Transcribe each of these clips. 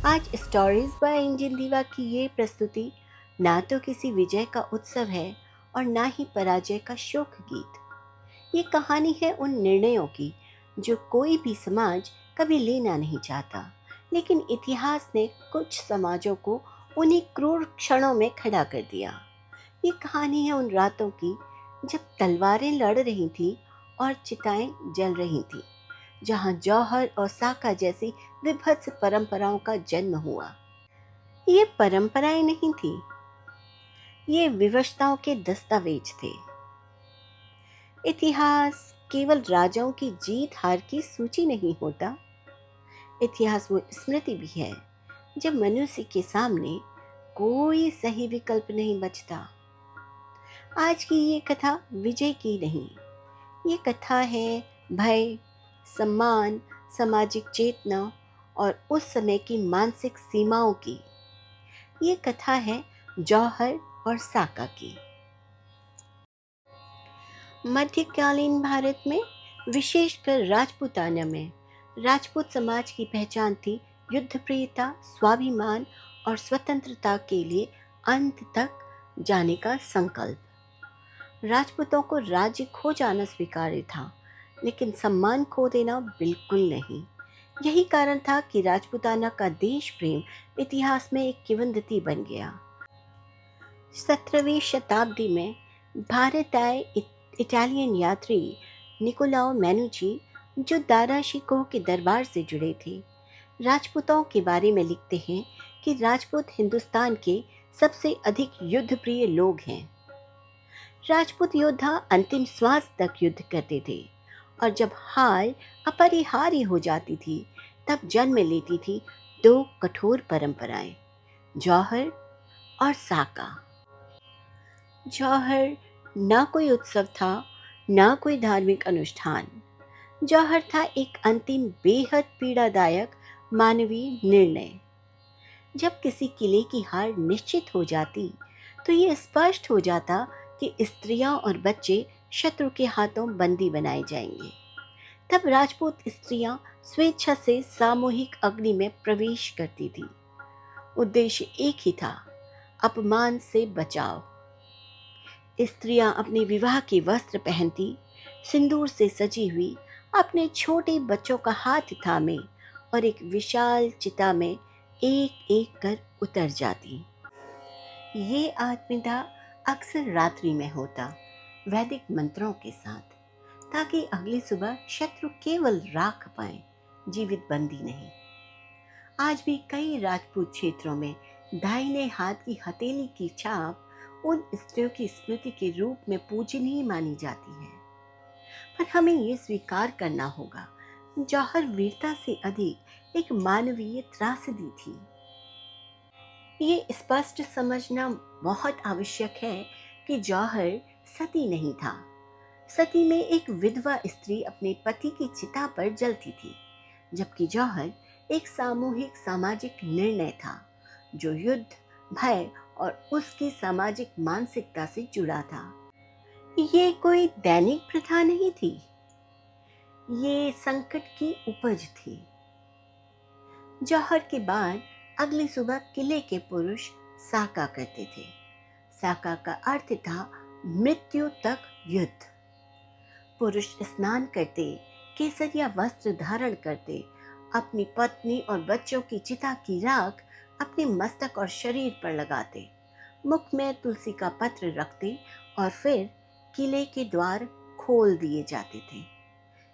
आज stories by engine दीवा की ये प्रस्तुति ना तो किसी विजय का उत्सव है और ना ही पराजय का शोक गीत। ये कहानी है उन निर्णयों की जो कोई भी समाज कभी लेना नहीं चाहता, लेकिन इतिहास ने कुछ समाजों को उन्हीं क्रूर क्षणों में खड़ा कर दिया। ये कहानी है उन रातों की जब तलवारें लड़ रही थी और चिताएं जल रही थी, जहां जौहर और साका जैसी विभत्स परंपराओं का जन्म हुआ। ये परंपराएं नहीं थी, ये विवशताओं के दस्तावेज थे। इतिहास केवल राजाओं की जीत हार की सूची नहीं होता। इतिहास वो स्मृति भी है जब मनुष्य के सामने कोई सही विकल्प नहीं बचता। आज की ये कथा विजय की नहीं, ये कथा है भय, सम्मान, सामाजिक चेतना और उस समय की मानसिक सीमाओं की। ये कथा है जौहर और साका की। मध्यकालीन भारत में, विशेषकर राजपूताना में, राजपूत समाज की पहचान थी युद्ध प्रियता, स्वाभिमान और स्वतंत्रता के लिए अंत तक जाने का संकल्प। राजपूतों को राज्य खो जाना स्वीकार्य था, लेकिन सम्मान खो देना बिल्कुल नहीं। यही कारण था कि राजपूताना का देश प्रेम इतिहास में एक किंवदंती बन गया। 17वीं शताब्दी में भारत आए इटालियन यात्री निकोलाओ मैनुची, जो दारा शिकोह के दरबार से जुड़े थे, राजपूतों के बारे में लिखते हैं कि राजपूत हिंदुस्तान के सबसे अधिक युद्ध प्रिय लोग हैं। राजपूत योद्धा अंतिम श्वास तक युद्ध करते थे और जब हार अपरिहार्य हो जाती थी तब जन्म लेती थी दो कठोर परंपराएं, जौहर और साका। जौहर ना कोई उत्सव था, ना कोई धार्मिक अनुष्ठान। जौहर था एक अंतिम बेहद पीड़ादायक मानवीय निर्णय। जब किसी किले की हार निश्चित हो जाती तो ये स्पष्ट हो जाता कि स्त्रियां और बच्चे शत्रु के हाथों बंदी बनाए जाएंगे। तब राजपूत स्त्रियां स्वेच्छा से सामूहिक अग्नि में प्रवेश करती थी। उद्देश्य एक ही था, अपमान से बचाव। स्त्रियां अपने विवाह के वस्त्र पहनती, सिंदूर से सजी हुई, अपने छोटे बच्चों का हाथ थामे और एक विशाल चिता में एक एक कर उतर जाती। ये आत्मदाह अक्सर रात्रि में होता, वैदिक मंत्रों के साथ, ताकि अगली सुबह शत्रु केवल राख पाए, जीवित बंदी नहीं। आज भी कई राजपूत क्षेत्रों में दाहिने हाथ की हथेली की छाप उन स्त्रियों की स्मृति के रूप में पूजनीय मानी जाती है। पर हमें ये स्वीकार करना होगा, जौहर वीरता से अधिक एक मानवीय त्रासदी थी। ये स्पष्ट समझना बहुत आवश्यक है कि जौहर सती नहीं था। सती में एक विधवा स्त्री अपने पति की चिता पर जलती थी, जबकि जौहर एक सामूहिक सामाजिक निर्णय था जो युद्ध, भय और उसकी सामाजिक मानसिकता से जुड़ा था। ये कोई दैनिक प्रथा नहीं थी, ये संकट की उपज थी। जौहर के बाद अगली सुबह किले के पुरुष साका करते थे। साका का अर्थ था मृत्यु तक युद्ध। पुरुष स्नान करते, केसरिया वस्त्र धारण करते, अपनी पत्नी और बच्चों की चिता की राख अपने मस्तक और शरीर पर लगाते, मुख में तुलसी का पत्र रखते और फिर किले के द्वार खोल दिए जाते थे।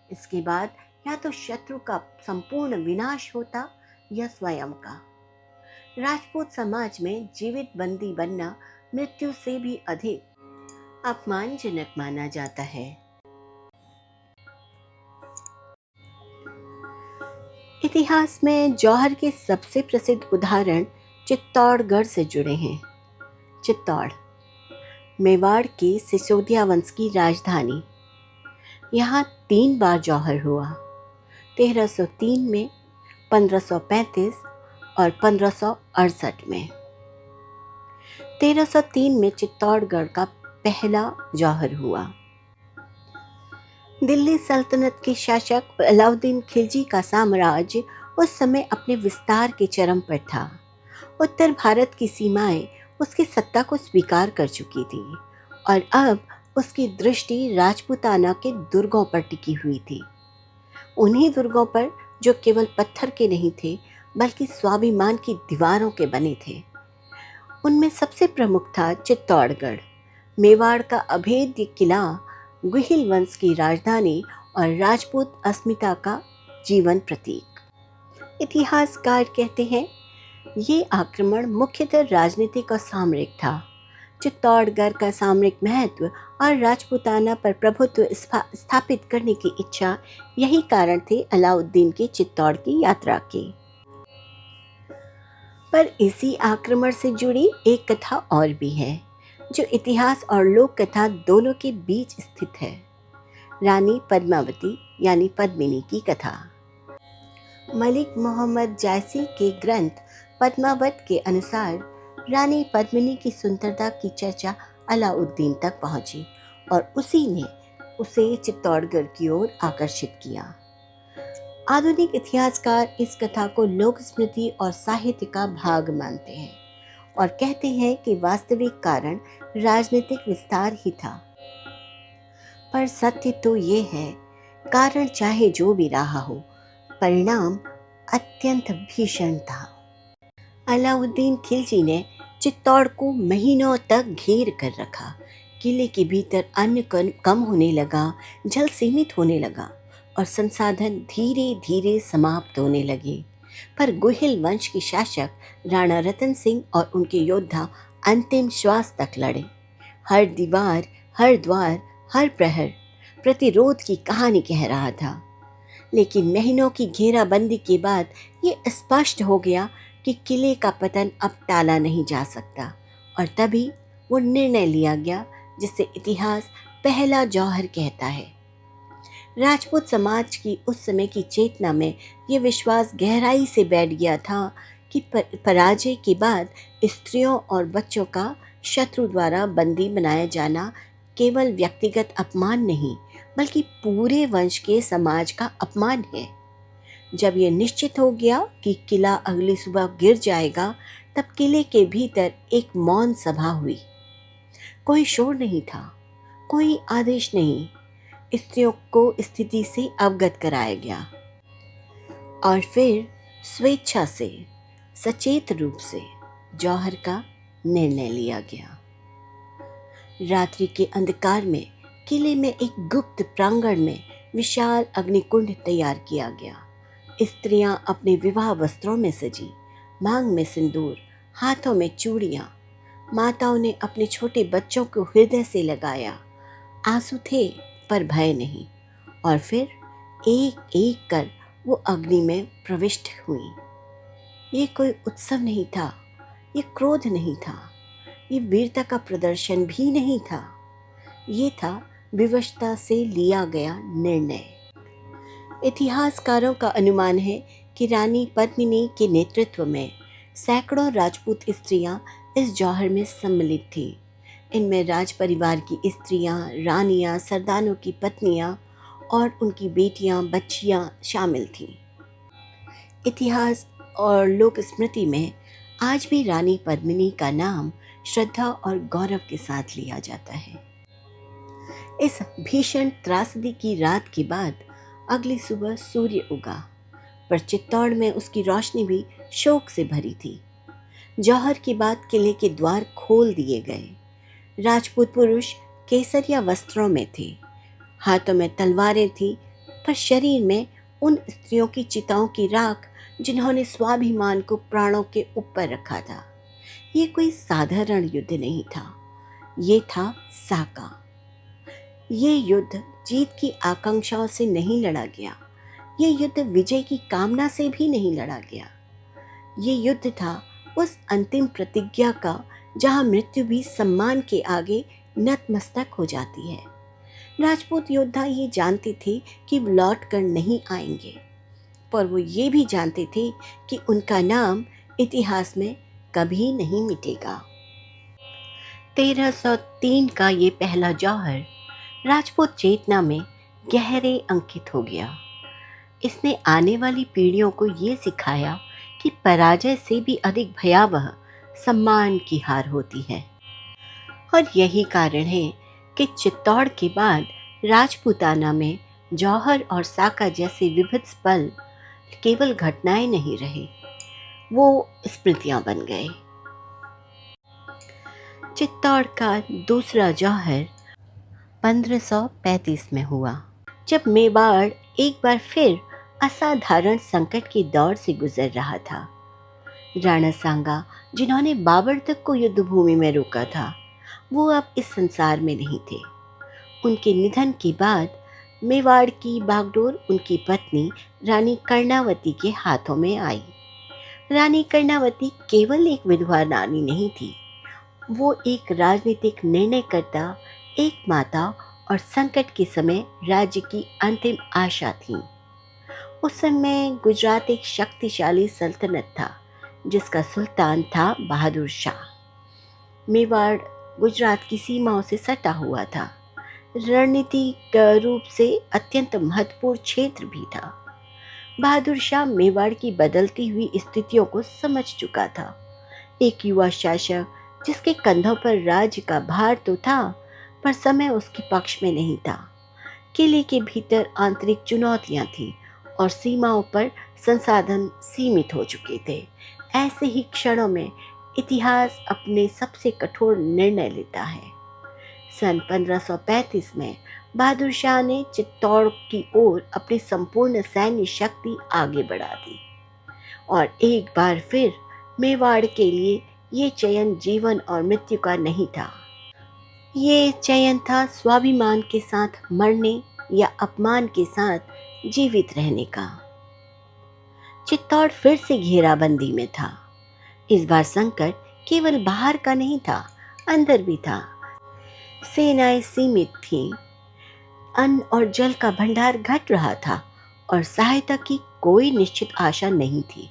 इसके बाद या तो शत्रु का संपूर्ण विनाश होता या स्वयं का। राजपूत समाज में जीवित बंदी बनना मृत्यु से भी अधिक अपमानजनक माना जाता है। इतिहास में जौहर के सबसे प्रसिद्ध उदाहरण चित्तौड़गढ़ से जुड़े हैं। चित्तौड़ मेवाड़ के सिसोदिया वंश की राजधानी। यहाँ 3 बार जौहर हुआ, 1303 में, 1535 और 1568 में। 1303 में चित्तौड़गढ़ का पहला जौहर हुआ। दिल्ली सल्तनत के शासक अलाउद्दीन खिलजी का साम्राज्य उस समय अपने विस्तार के चरम पर था। उत्तर भारत की सीमाएं उसकी सत्ता को स्वीकार कर चुकी थी और अब उसकी दृष्टि राजपूताना के दुर्गों पर टिकी हुई थी। उन्हीं दुर्गों पर जो केवल पत्थर के नहीं थे बल्कि स्वाभिमान की दीवारों के बने थे। उनमें सबसे प्रमुख था चित्तौड़गढ़, मेवाड़ का अभेद्य किला, गुहिल वंश की राजधानी और राजपूत अस्मिता का जीवन प्रतीक। इतिहासकार कहते हैं ये आक्रमण मुख्यतः राजनीतिक और सामरिक था। चित्तौड़गढ़ का सामरिक महत्व और राजपूताना पर प्रभुत्व स्थापित करने की इच्छा यही कारण थे अलाउद्दीन की चित्तौड़ की यात्रा के। पर इसी आक्रमण से जुड़ी एक कथा और भी है जो इतिहास और लोक कथा दोनों के बीच स्थित है। रानी पद्मावती यानी पद्मिनी की कथा। मलिक मोहम्मद जायसी के ग्रंथ पद्मावत के अनुसार रानी पद्मिनी की सुंदरता की चर्चा अलाउद्दीन तक पहुंची और उसी ने उसे चित्तौड़गढ़ की ओर आकर्षित किया। आधुनिक इतिहासकार इस कथा को लोक स्मृति और साहित्य का भाग मानते हैं और कहते हैं कि वास्तविक कारण राजनीतिक विस्तार ही था। पर सत्य तो ये है, कारण चाहे जो भी रहा हो, परिणाम अत्यंत भीषण था। अलाउद्दीन खिलजी ने चित्तौड़ को महीनों तक घेर कर रखा। किले के भीतर अन्न कम होने लगा, जल सीमित होने लगा और संसाधन धीरे धीरे समाप्त होने लगे। पर गुहिल वंश के शासक राणा रतन सिंह और उनके योद्धा अंतिम श्वास तक लड़े। हर दीवार, हर द्वार, हर प्रहर प्रतिरोध की कहानी कह रहा था। लेकिन महीनों की घेराबंदी के बाद ये स्पष्ट हो गया कि किले का पतन अब टाला नहीं जा सकता और तभी वो निर्णय लिया गया जिसे इतिहास पहला जौहर कहता है। राजपूत समाज की उस समय की चेतना में ये विश्वास गहराई से बैठ गया था कि पराजय के बाद स्त्रियों और बच्चों का शत्रु द्वारा बंदी बनाया जाना केवल व्यक्तिगत अपमान नहीं बल्कि पूरे वंश के समाज का अपमान है। जब यह निश्चित हो गया कि किला अगली सुबह गिर जाएगा, तब किले के भीतर एक मौन सभा हुई। कोई शोर नहीं था, कोई आदेश नहीं। स्त्रियों को स्थिति से अवगत कराया गया और फिर स्वेच्छा से, सचेत रूप से जौहर का निर्णय लिया गया। रात्रि के अंधकार में किले में एक गुप्त प्रांगण में विशाल अग्निकुंड तैयार किया गया। स्त्रियां अपने विवाह वस्त्रों में सजी, मांग में सिंदूर, हाथों में चूड़ियां। माताओं ने अपने छोटे बच्चों को हृदय से लगाया। आंसू थे पर भय नहीं। और फिर एक एक कर वो अग्नि में प्रविष्ट हुई। ये कोई उत्सव नहीं था, ये क्रोध नहीं था, ये वीरता का प्रदर्शन भी नहीं था। ये था विवशता से लिया गया निर्णय। इतिहासकारों का अनुमान है कि रानी पद्मिनी के नेतृत्व में सैकड़ों राजपूत स्त्रियां इस जौहर में सम्मिलित थीं। इनमें राज परिवार की स्त्रियां, रानियां, सरदारों की पत्नियां और उनकी बेटियां, बच्चियां शामिल थीं। इतिहास और लोक स्मृति में आज भी रानी पद्मिनी का नाम श्रद्धा और गौरव के साथ लिया जाता है। इस भीषण त्रासदी की रात के बाद अगली सुबह सूर्य उगा, पर चित्तौड़ में उसकी रोशनी भी शोक से भरी थी। जौहर के बाद किले के द्वार खोल दिए गए। राजपूत पुरुष केसरिया वस्त्रों में थे, हाथों में तलवारें थी, पर शरीर में उन स्त्रियों की चिताओं की राख जिन्होंने स्वाभिमान को प्राणों के ऊपर रखा था। ये कोई साधारण युद्ध नहीं था, ये था साका। ये युद्ध जीत की आकांक्षाओं से नहीं लड़ा गया, ये युद्ध विजय की कामना से भी नहीं लड़ा गया। ये युद्ध था उस अंतिम प्रतिज्ञा का जहां मृत्यु भी सम्मान के आगे नतमस्तक हो जाती है। राजपूत योद्धा ये जानते थे कि लौट कर नहीं आएंगे, पर वो ये भी जानते थे कि उनका नाम इतिहास में कभी नहीं मिटेगा। 1303 का ये पहला जौहर राजपूत चेतना में गहरे अंकित हो गया। इसने आने वाली पीढ़ियों को ये सिखाया कि पराजय से भी अधिक भयावह सम्मान की हार होती है। और यही कारण है कि चित्तौड़ के बाद राजपूताना में जौहर और साका जैसे विभत्स पल केवल घटनाएं नहीं रहे, वो स्मृतियां बन गए। चित्तौड़ का दूसरा जौहर 1535 में हुआ, जब मेवाड़ एक बार फिर असाधारण संकट के दौर से गुजर रहा था। राणा सांगा, जिन्होंने बाबर तक को युद्ध भूमि में रोका था, वो अब इस संसार में नहीं थे। उनके निधन के बाद मेवाड़ की बागडोर उनकी पत्नी रानी कर्णावती के हाथों में आई। रानी कर्णावती केवल एक विधवा रानी नहीं थी, वो एक राजनीतिक निर्णयकर्ता, एक माता और संकट के समय राज्य की अंतिम आशा थी। उस समय गुजरात एक शक्तिशाली सल्तनत था, जिसका सुल्तान था बहादुर शाह। मेवाड़ गुजरात की सीमाओं से सटा हुआ था, रणनीतिक रूप से अत्यंत महत्वपूर्ण क्षेत्र भी था। बहादुर शाह मेवाड़ की बदलती हुई स्थितियों को समझ चुका था। एक युवा शासक जिसके कंधों पर राज्य का भार तो था, पर समय उसके पक्ष में नहीं था। किले के भीतर आंतरिक चुनौतियां थीं और सीमाओं पर संसाधन सीमित हो चुके थे। ऐसे ही क्षणों में इतिहास अपने सबसे कठोर निर्णय लेता है। सन 1535 में बहादुर शाह ने चित्तौड़ की ओर अपनी संपूर्ण सैन्य शक्ति आगे बढ़ा दी और एक बार फिर मेवाड़ के लिए ये चयन जीवन और मृत्यु का नहीं था। ये चयन था स्वाभिमान के साथ मरने या अपमान के साथ जीवित रहने का। चित्तौड़ फिर से घेराबंदी में था। इस बार संकट केवल बाहर का नहीं था, अंदर भी था। सेनाएं सीमित थीं, अन्न और जल का भंडार घट रहा था और सहायता की कोई निश्चित आशा नहीं थी।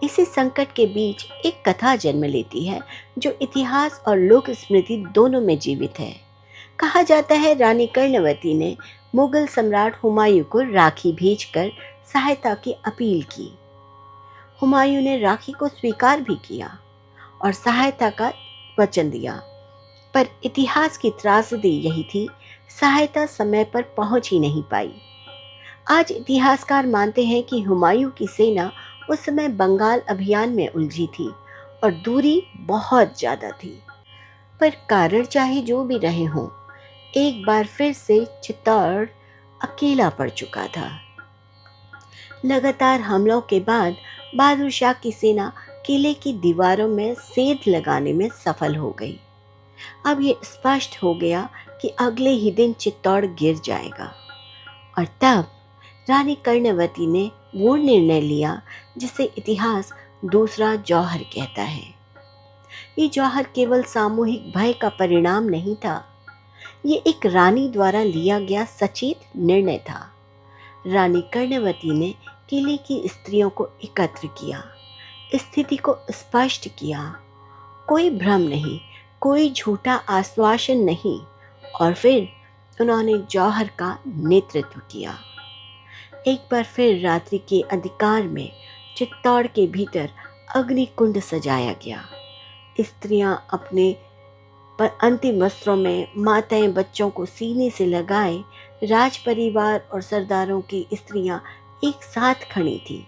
इसी संकट के बीच एक कथा जन्म लेती है जो इतिहास और लोक स्मृति दोनों में जीवित है। कहा जाता है रानी कर्णवती ने मुगल सम्राट हुमायूं को राखी भेजकर सहायता की अपील की। हुमायूं ने राखी को स्वीकार भी किया और सहायता का वचन दिया, पर इतिहास की त्रासदी यही थी, सहायता समय पर पहुंच ही नहीं पाई। आज इतिहासकार मानते हैं कि हुमायूं की सेना उस समय बंगाल अभियान में उलझी थी और दूरी बहुत ज्यादा थी। पर कारण चाहे जो भी रहे हों, एक बार फिर से चित्तौड़ अकेला पड़ चुका था। लगातार हमलों के बाद बहादुर शाह की सेना किले की दीवारों में सेंध लगाने में सफल हो गई। अब ये स्पष्ट हो गया कि अगले ही दिन चित्तौड़ गिर जाएगा और तब रानी कर्णवती ने वो निर्णय लिया जिसे इतिहास दूसरा जौहर कहता है। ये जौहर केवल सामूहिक भय का परिणाम नहीं था, ये एक रानी द्वारा लिया गया सचेत निर्णय था। रानी कर्णवती ने किले की स्त्रियों को एकत्र किया, स्थिति को स्पष्ट किया, कोई भ्रम नहीं, कोई झूठा आश्वासन नहीं, और फिर उन्होंने जौहर का नेतृत्व किया। एक बार फिर रात्रि के अंधकार में चित्तौड़ के भीतर अग्निकुंड सजाया गया। स्त्रियां अपने अंतिम वस्त्रों में, माताएं बच्चों को सीने से लगाए, राज परिवार और सरदारों की स्त्रियां एक साथ खड़ी थी।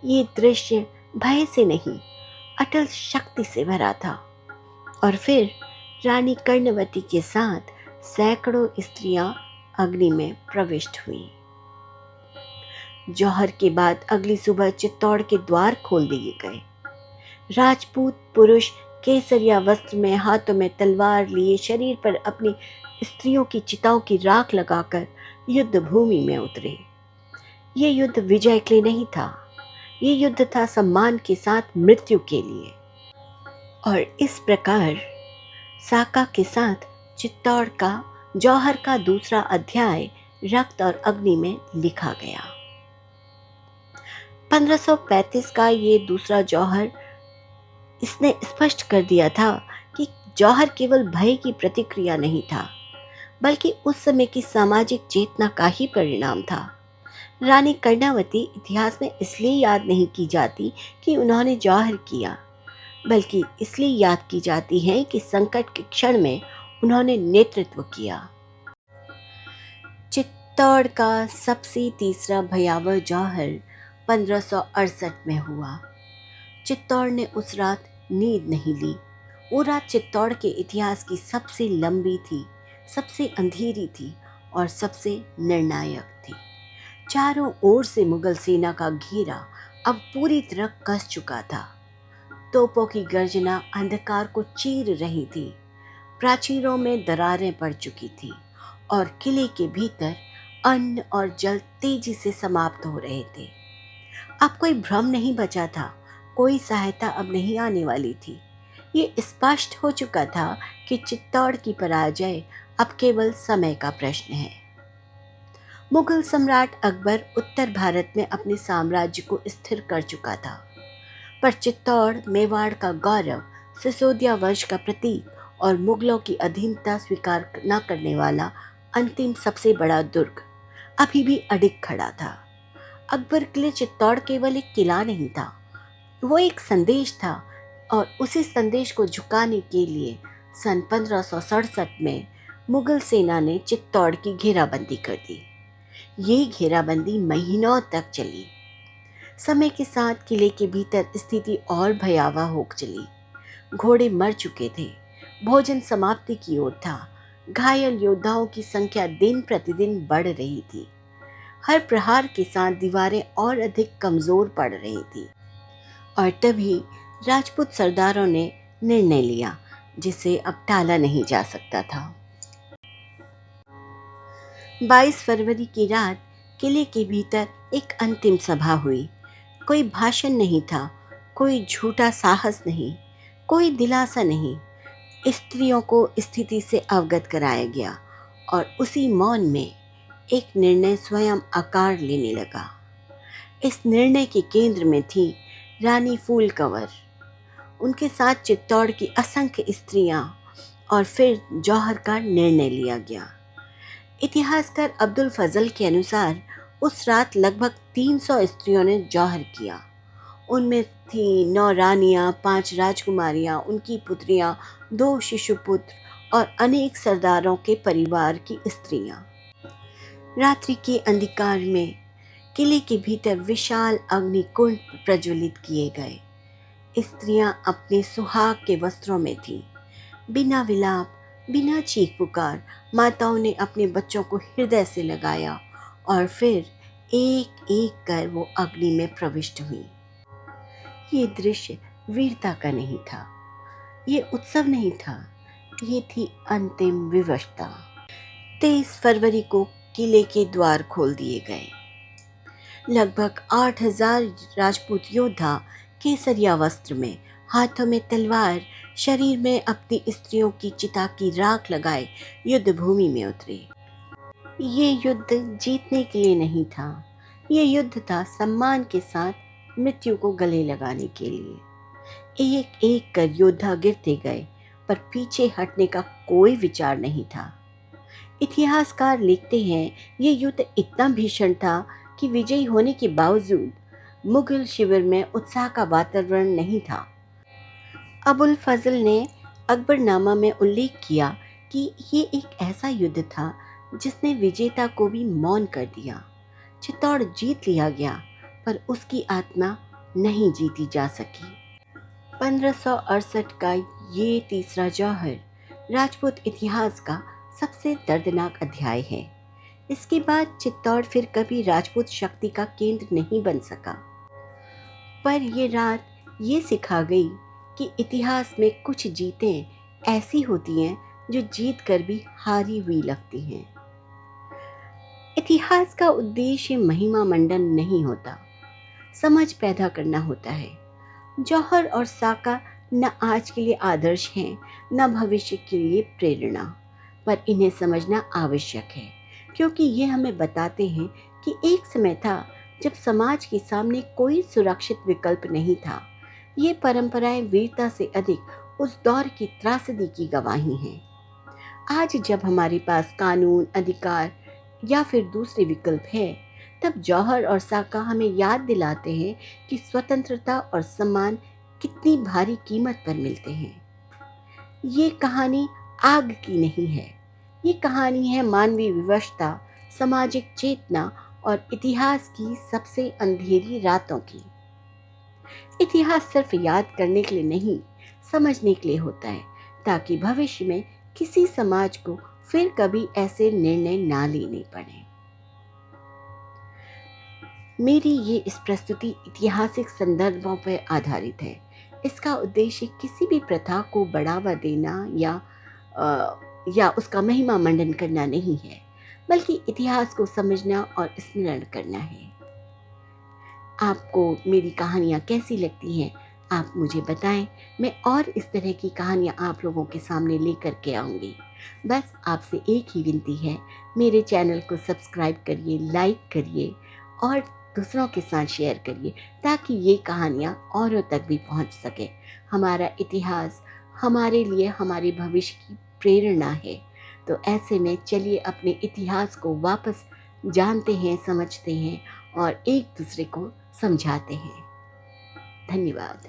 ये दृश्य भय से नहीं, अटल शक्ति से भरा था। और फिर रानी कर्णवती के साथ सैकड़ों स्त्रियां अग्नि में प्रविष्ट हुईं। जौहर के बाद अगली सुबह चित्तौड़ के द्वार खोल दिए गए। राजपूत पुरुष केसरिया वस्त्र में, हाथों में तलवार लिए, शरीर पर अपनी स्त्रियों की चिताओं की राख लगाकर युद्ध भूमि में उतरे। ये युद्ध विजय के लिए नहीं था, ये युद्ध था सम्मान के साथ मृत्यु के लिए। और इस प्रकार साका के साथ चित्तौड़ का जौहर का दूसरा अध्याय रक्त और अग्नि में लिखा गया। 1535 का ये दूसरा जौहर इसने स्पष्ट कर दिया था कि जौहर केवल भय की प्रतिक्रिया नहीं था, बल्कि उस समय की सामाजिक चेतना का ही परिणाम था। रानी कर्णावती इतिहास में इसलिए याद नहीं की जाती कि उन्होंने जौहर किया, बल्कि इसलिए याद की जाती है कि संकट के क्षण में उन्होंने नेतृत्व किया। चित्तौड़ का सबसे तीसरा भयावह जौहर 1568 में हुआ। चित्तौड़ ने उस रात नींद नहीं ली। वो रात चित्तौड़ के इतिहास की सबसे लंबी थी, सबसे अंधेरी थी और सबसे निर्णायक थी। चारों ओर से मुगल सेना का घेरा अब पूरी तरह कस चुका था। तोपों की गर्जना अंधकार को चीर रही थी। प्राचीरों में दरारें पड़ चुकी थी और किले के भीतर अन्न और जल तेजी से समाप्त हो रहे थे। अब कोई भ्रम नहीं बचा था, कोई सहायता अब नहीं आने वाली थी। ये स्पष्ट हो चुका था कि चित्तौड़ की पराजय अब केवल समय का प्रश्न है। मुगल सम्राट अकबर उत्तर भारत में अपने साम्राज्य को स्थिर कर चुका था, पर चित्तौड़ मेवाड़ का गौरव, सिसोदिया वंश का प्रतीक और मुगलों की अधीनता स्वीकार न करने वाला अंतिम सबसे बड़ा दुर्ग अभी भी अडिग खड़ा था। अकबर के लिए चित्तौड़ केवल एक किला नहीं था, वो एक संदेश था, और उसी संदेश को झुकाने के लिए सन 1567 में मुगल सेना ने चित्तौड़ की घेराबंदी कर दी। ये घेराबंदी महीनों तक चली। समय के साथ किले के भीतर स्थिति और भयावह हो चली। घोड़े मर चुके थे, भोजन समाप्ति की ओर था, घायल योद्धाओं की संख्या दिन प्रतिदिन बढ़ रही थी। हर प्रहार के साथ दीवारें और अधिक कमजोर पड़ रही थी। और तभी राजपूत सरदारों ने निर्णय लिया जिसे अब टाला नहीं जा सकता था। 22 फरवरी की रात किले के भीतर एक अंतिम सभा हुई। कोई भाषण नहीं था, कोई झूठा साहस नहीं, कोई दिलासा नहीं। स्त्रियों को स्थिति से अवगत कराया गया और उसी मौन में एक निर्णय स्वयं आकार लेने लगा। इस निर्णय के केंद्र में थी रानी फूल कंवर, उनके साथ चित्तौड़ की असंख्य स्त्रियां, और फिर जौहर का निर्णय लिया गया। इतिहासकार अब्दुल फजल के अनुसार उस रात लगभग 300 स्त्रियों ने जौहर किया। उनमें थी 9 रानियां, 5 राजकुमारियां, उनकी पुत्रियां, 2 शिशुपुत्र और अनेक सरदारों के परिवार की स्त्रियां। रात्रि के अंधकार में किले के भीतर विशाल अग्निकुंड प्रज्वलित किए गए। स्त्रियां अपने सुहाग के वस्त्रों में थीं। बिना विलाप, बिना चीख पुकार माताओं ने अपने बच्चों को हृदय से लगाया और फिर एक एक कर वो अग्नि में प्रविष्ट हुई। ये दृश्य वीरता का नहीं था, ये उत्सव नहीं था, ये थी अंतिम विवशता। 23 फरवरी को किले के द्वार खोल दिए गए। लगभग 8000 राजपूत योद्धा केसरिया वस्त्र में, हाथों में तलवार, शरीर में अपनी स्त्रियों की चिता की राख लगाए युद्ध भूमि में उतरे। ये युद्ध जीतने के लिए नहीं था, ये युद्ध था सम्मान के साथ मृत्यु को गले लगाने के लिए। एक एक कर योद्धा गिरते गए, पर पीछे हटने का कोई विचार नहीं था। इतिहासकार लिखते हैं, ये युद्ध इतना भीषण था कि विजयी होने के बावजूद मुगल शिविर में उत्साह का वातावरण नहीं था। अबुल फजल ने अकबरनामा में उल्लेख किया कि ये एक ऐसा युद्ध था जिसने विजेता को भी मौन कर दिया। चित्तौड़ जीत लिया गया, पर उसकी आत्मा नहीं जीती जा सकी। 1568 का ये तीसरा जौहर राजपूत इतिहास का सबसे दर्दनाक अध्याय है। इसके बाद चित्तौड़ फिर कभी राजपूत शक्ति का केंद्र नहीं बन सका। पर ये रात ये सिखा गई कि इतिहास में कुछ जीतें ऐसी होती हैं जो जीत कर भी हारी हुई लगती हैं। इतिहास का उद्देश्य महिमा मंडन नहीं होता, समझ पैदा करना होता है। जौहर और साका न आज के लिए आदर्श हैं, न भविष्य के लिए प्रेरणा, पर इन्हें समझना आवश्यक है, क्योंकि ये हमें बताते हैं कि एक समय था जब समाज के सामने कोई सुरक्षित विकल्प नहीं था। ये परंपराएं वीरता से अधिक उस दौर की त्रासदी की गवाही हैं। आज जब हमारे पास कानून, अधिकार या फिर दूसरे विकल्प है, तब जौहर और साका हमें याद दिलाते हैं कि स्वतंत्रता और सम्मान कितनी भारी कीमत पर मिलते हैं। ये कहानी आग की नहीं है, ये कहानी है मानवीय विवशता, सामाजिक चेतना और इतिहास की सबसे अंधेरी रातों की। इतिहास सिर्फ याद करने के लिए नहीं, समझने के लिए होता है, ताकि भविष्य में किसी समाज को फिर कभी ऐसे निर्णय ना लेने पड़े। मेरी ये इस प्रस्तुति ऐतिहासिक संदर्भों पर आधारित है। इसका उद्देश्य किसी भी प्रथा को बढ़ावा देना या उसका महिमा मंडन करना नहीं है, बल्कि इतिहास को समझना और स्मरण करना है। आपको मेरी कहानियाँ कैसी लगती हैं, आप मुझे बताएं। मैं और इस तरह की कहानियाँ आप लोगों के सामने लेकर के आऊँगी। बस आपसे एक ही विनती है, मेरे चैनल को सब्सक्राइब करिए, लाइक करिए और दूसरों के साथ शेयर करिए, ताकि ये कहानियाँ औरों तक भी पहुँच सके। हमारा इतिहास हमारे लिए हमारे भविष्य की प्रेरणा है। तो ऐसे में चलिए अपने इतिहास को वापस जानते हैं, समझते हैं और एक दूसरे को समझाते हैं। धन्यवाद।